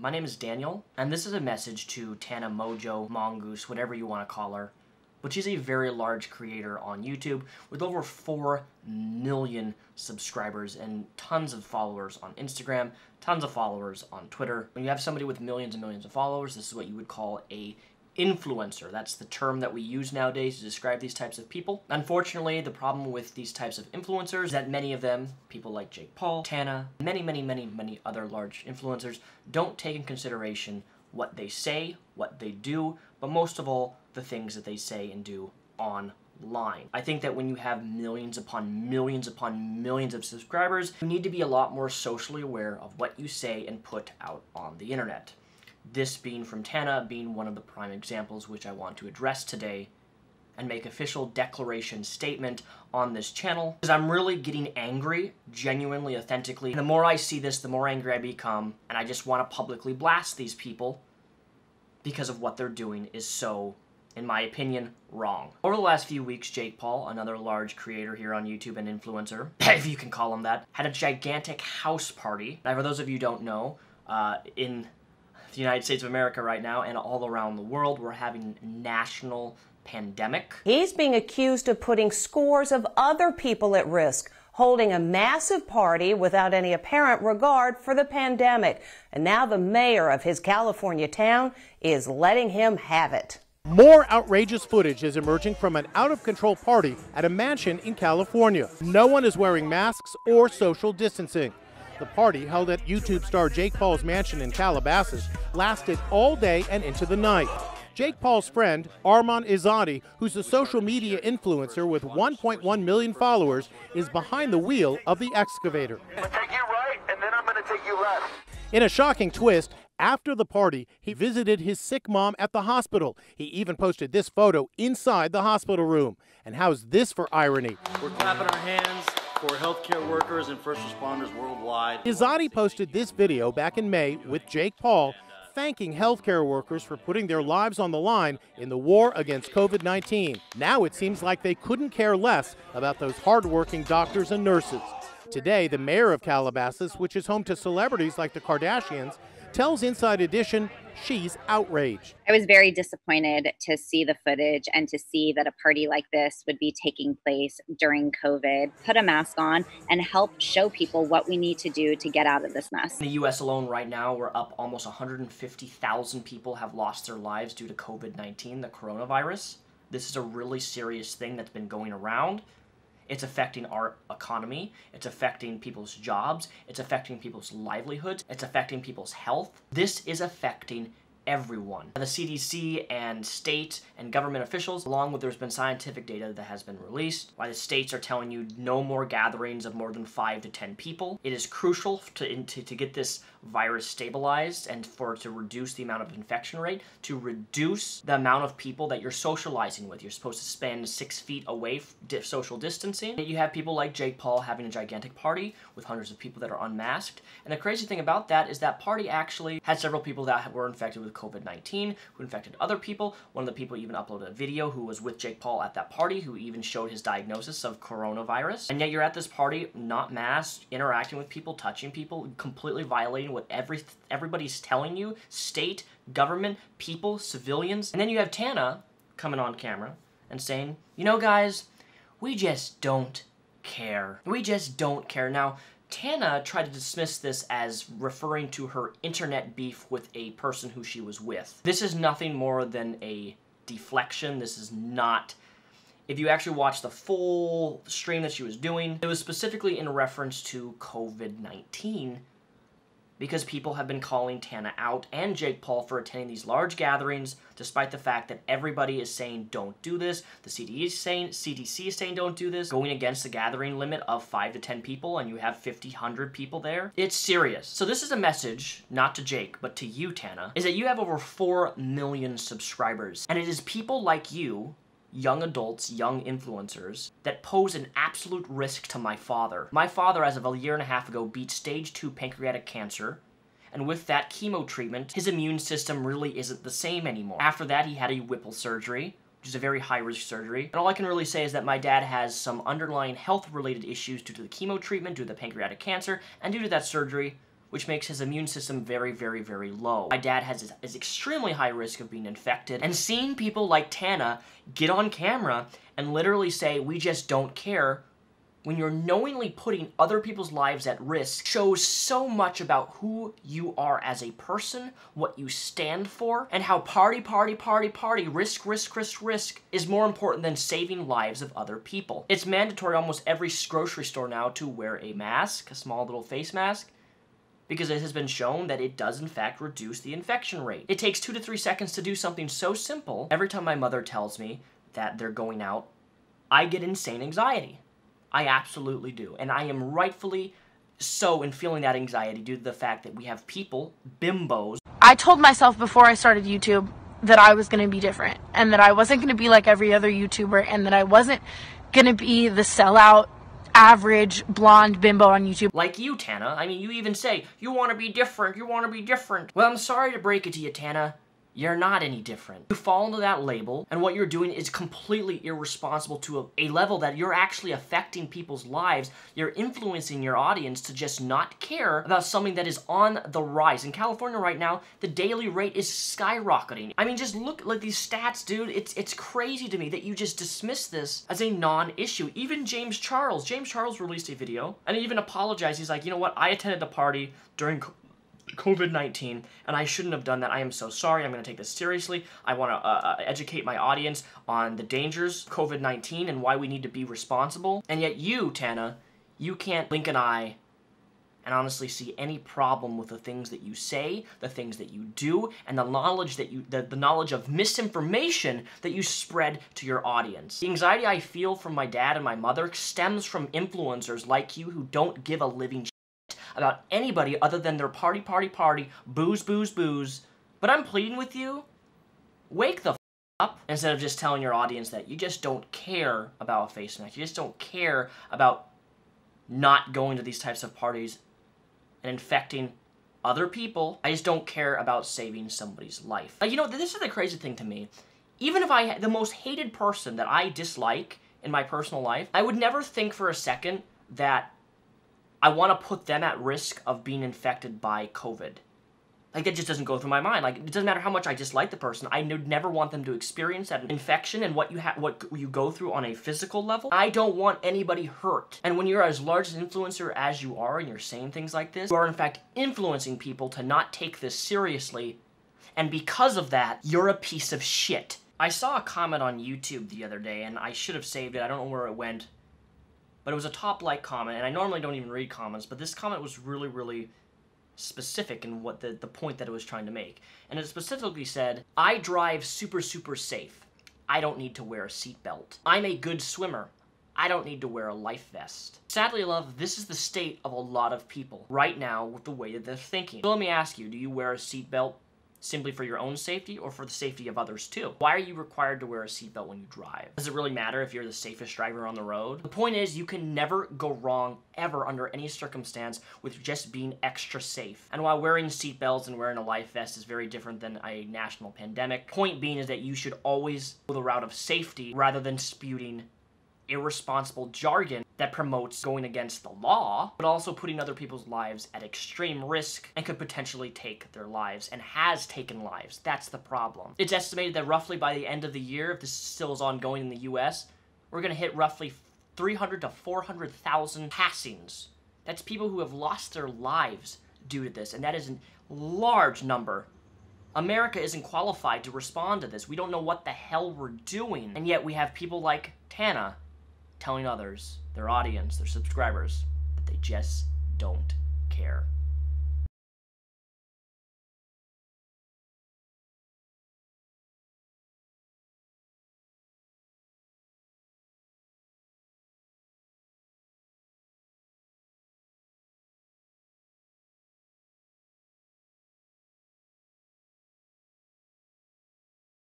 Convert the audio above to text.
my name is Daniel, and this is a message to Tana Mongeau, Mongoose, whatever you want to call her. But she's a very large creator on YouTube with over 4 million subscribers and tons of followers on Instagram, tons of followers on Twitter. When you have somebody with millions and millions of followers, this is what you would call a influencer. That's the term that we use nowadays to describe these types of people. Unfortunately, the problem with these types of influencers is that many of them, people like Jake Paul, Tana, many other large influencers, don't take in consideration what they say, what they do, but most of all, the things that they say and do online. I think that when you have millions upon millions of subscribers, you need to be a lot more socially aware of what you say and put out on the internet. This being from Tana being one of the prime examples which I want to address today and make official declaration statement on this channel, because I'm really getting angry, genuinely, authentically. The more I see this, the more angry I become, and I just want to publicly blast these people because of what they're doing is so, in my opinion, wrong. Over the last few weeks, Jake Paul, another large creator here on YouTube and influencer, if you can call him that, had a gigantic house party. Now, for those of you who don't know, in the United States of America right now and all around the world, we're having a national pandemic. He's being accused of putting scores of other people at risk, holding a massive party without any apparent regard for the pandemic. And now the mayor of his California town is letting him have it. More outrageous footage is emerging from an out-of-control party at a mansion in California. No one is wearing masks or social distancing. The party, held at YouTube star Jake Paul's mansion in Calabasas, lasted all day and into the night. Jake Paul's friend, Arman Izadi, who's a social media influencer with 1.1 million followers, is behind the wheel of the excavator. I'm going to take you right, and then I'm going to take you left. In a shocking twist, after the party, he visited his sick mom at the hospital. He even posted this photo inside the hospital room. And how's this for irony? We're clapping our hands for healthcare workers and first responders worldwide. Izadi posted this video back in May with Jake Paul, thanking healthcare workers for putting their lives on the line in the war against COVID-19. Now it seems like they couldn't care less about those hardworking doctors and nurses. Today, the mayor of Calabasas, which is home to celebrities like the Kardashians, tells Inside Edition she's outraged. I was very disappointed to see the footage and to see that a party like this would be taking place during COVID. Put a mask on and help show people what we need to do to get out of this mess. In the US alone right now, we're up almost 150,000 people have lost their lives due to COVID-19, the coronavirus. This is a really serious thing that's been going around. It's affecting our economy, it's affecting people's jobs, it's affecting people's livelihoods, it's affecting people's health. This is affecting everyone. The CDC and state and government officials, along with there's been scientific data that has been released, why the states are telling you no more gatherings of more than 5 to 10 people. It is crucial to get this virus stabilized and for it to reduce the amount of infection rate, to reduce the amount of people that you're socializing with. You're supposed to spend 6 feet away social distancing. You have people like Jake Paul having a gigantic party with hundreds of people that are unmasked. And the crazy thing about that is that party actually had several people that were infected with COVID-19, who infected other people. One of the people even uploaded a video who was with Jake Paul at that party, who even showed his diagnosis of coronavirus. And yet you're at this party, not masked, interacting with people, touching people, completely violating what everybody's telling you, state, government, people, civilians. And then you have Tana coming on camera and saying, you know guys, we just don't care. We just don't care. Now, Tana tried to dismiss this as referring to her internet beef with a person who she was with. This is nothing more than a deflection. This is not... If you actually watch the full stream that she was doing, it was specifically in reference to COVID-19, because people have been calling Tana out and Jake Paul for attending these large gatherings, despite the fact that everybody is saying don't do this. The CDC is saying don't do this, going against the gathering limit of 5 to 10 people, and you have 50, 100 people there. It's serious. So this is a message, not to Jake, but to you, Tana, is that you have over 4 million subscribers, and it is people like you, young adults, young influencers, that pose an absolute risk to my father. My father, as of a year and a half ago, beat stage 2 pancreatic cancer, and with that chemo treatment, his immune system really isn't the same anymore. After that, he had a Whipple surgery, which is a very high-risk surgery. And all I can really say is that my dad has some underlying health-related issues due to the chemo treatment, due to the pancreatic cancer, and due to that surgery, which makes his immune system very, very, very low. My dad is extremely high risk of being infected, and seeing people like Tana get on camera and literally say, we just don't care, when you're knowingly putting other people's lives at risk, shows so much about who you are as a person, what you stand for, and how party, risk is more important than saving lives of other people. It's mandatory almost every grocery store now to wear a mask, a small little face mask, because it has been shown that it does in fact reduce the infection rate. It takes 2 to 3 seconds to do something so simple. Every time my mother tells me that they're going out, I get insane anxiety. I absolutely do. And I am rightfully so in feeling that anxiety due to the fact that we have people, bimbos. I told myself before I started YouTube that I was going to be different and that I wasn't going to be like every other YouTuber and that I wasn't going to be the sellout, average, blonde bimbo on YouTube. Like you, Tana. I mean, you even say, you want to be different, you want to be different. Well, I'm sorry to break it to you, Tana. You're not any different. You fall into that label, and what you're doing is completely irresponsible to a level that you're actually affecting people's lives. You're influencing your audience to just not care about something that is on the rise. In California right now, the daily rate is skyrocketing. I mean, just look at these stats, dude. It's crazy to me that you just dismiss this as a non-issue. Even James Charles released a video, and he even apologized. He's like, you know what, I attended a party during COVID-19, and I shouldn't have done that. I am so sorry. I'm going to take this seriously. I want to educate my audience on the dangers of COVID-19 and why we need to be responsible. And yet you, Tana, you can't blink an eye and honestly see any problem with the things that you say, the things that you do, and the knowledge that the knowledge of misinformation that you spread to your audience. The anxiety I feel from my dad and my mother stems from influencers like you who don't give a living about anybody other than their party, booze. But I'm pleading with you, wake the f up, instead of just telling your audience that you just don't care about a face mask. You just don't care about not going to these types of parties and infecting other people. I just don't care about saving somebody's life. You know, this is the crazy thing to me. Even if I had the most hated person that I dislike in my personal life, I would never think for a second that I want to put them at risk of being infected by COVID. Like, that just doesn't go through my mind. Like, it doesn't matter how much I dislike the person. I would never want them to experience that infection and what you go through on a physical level. I don't want anybody hurt. And when you're as large an influencer as you are and you're saying things like this, you are in fact influencing people to not take this seriously. And because of that, you're a piece of shit. I saw a comment on YouTube the other day, and I should have saved it. I don't know where it went. But it was a top-like comment, and I normally don't even read comments, but this comment was really, really specific in what the point that it was trying to make. And it specifically said, I drive super safe. I don't need to wear a seatbelt. I'm a good swimmer. I don't need to wear a life vest. Sadly, love, this is the state of a lot of people right now with the way that they're thinking. So let me ask you, do you wear a seatbelt simply for your own safety or for the safety of others too? Why are you required to wear a seatbelt when you drive? Does it really matter if you're the safest driver on the road? The point is, you can never go wrong ever under any circumstance with just being extra safe. And while wearing seatbelts and wearing a life vest is very different than a national pandemic, point being is that you should always go the route of safety rather than spewing irresponsible jargon that promotes going against the law, but also putting other people's lives at extreme risk and could potentially take their lives and has taken lives. That's the problem. It's estimated that roughly by the end of the year, if this still is ongoing in the US, we're going to hit roughly 300 to 400,000 passings. That's people who have lost their lives due to this, and that is a large number. America isn't qualified to respond to this. We don't know what the hell we're doing, and yet we have people like Tana telling others, their audience, their subscribers, that they just don't care.